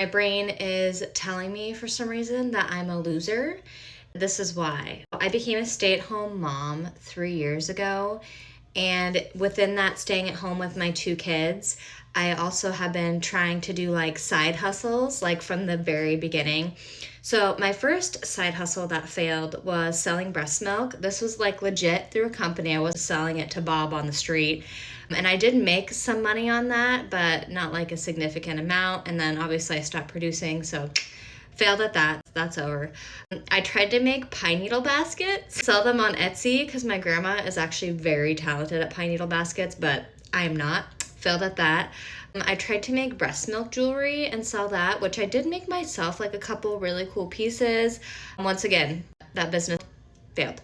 My brain is telling me for some reason that I'm a loser. This is why. I became a stay-at-home mom 3 years ago, and within that staying at home with my two kids, I also have been trying to do like side hustles, like from the very beginning. So my first side hustle that failed was selling breast milk. This was like legit through a company. I was selling it to Bob on the street. And I did make some money on that, but not like a significant amount. And then obviously I stopped producing, so failed at that. That's over. I tried to make pine needle baskets, sell them on Etsy because my grandma is actually very talented at pine needle baskets, but I am not. Failed at that. I tried to make breast milk jewelry and sell that, which I did make myself, like a couple really cool pieces. Once again, that business failed.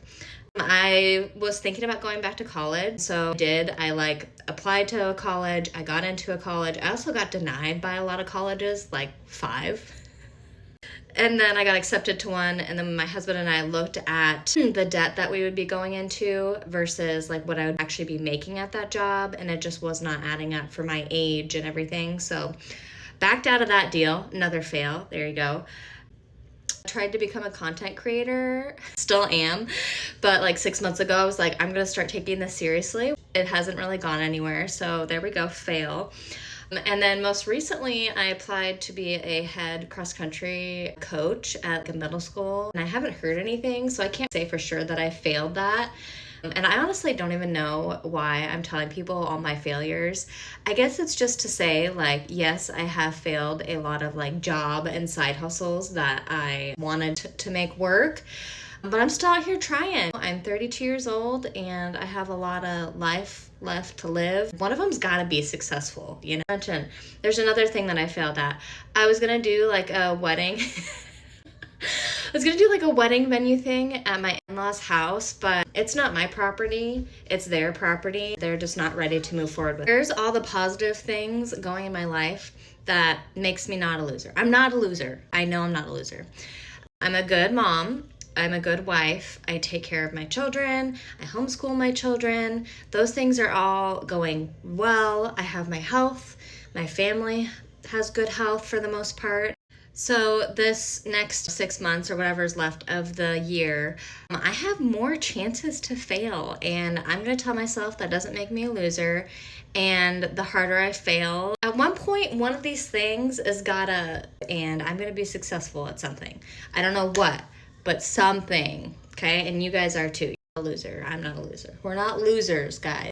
I was thinking about going back to college, so I like applied to a college, I got into a college. I also got denied by a lot of colleges, like 5. And then I got accepted to one, and then my husband and I looked at the debt that we would be going into versus like what I would actually be making at that job, and it just was not adding up for my age and everything. So backed out of that deal, another fail. There you go. Tried to become a content creator, still am, but like 6 months ago I was like, I'm gonna start taking this seriously. It hasn't really gone anywhere, so there we go, fail. And then most recently I applied to be a head cross-country coach at a middle school, and I haven't heard anything, so I can't say for sure that I failed that. And I honestly don't even know why I'm telling people all my failures. I guess it's just to say, like, yes, I have failed a lot of like job and side hustles that I wanted to make work, but I'm still out here trying. I'm 32 years old and I have a lot of life left to live. One of them's gotta be successful, you know? There's another thing that I failed at. I was gonna do like a wedding. I was gonna do like a wedding venue thing at my in-laws' house, but it's not my property, it's their property. They're just not ready to move forward with it. Here's all the positive things going in my life that makes me not a loser. I'm not a loser. I know I'm not a loser. I'm a good mom. I'm a good wife. I take care of my children. I homeschool my children. Those things are all going well. I have my health. My family has good health for the most part. So this next 6 months or whatever's left of the year, I have more chances to fail, and I'm gonna tell myself that doesn't make me a loser. And the harder I fail, at one point, one of these things and I'm gonna be successful at something. I don't know what, but something, okay? And you guys are too. You're a loser. I'm not a loser. We're not losers, guys.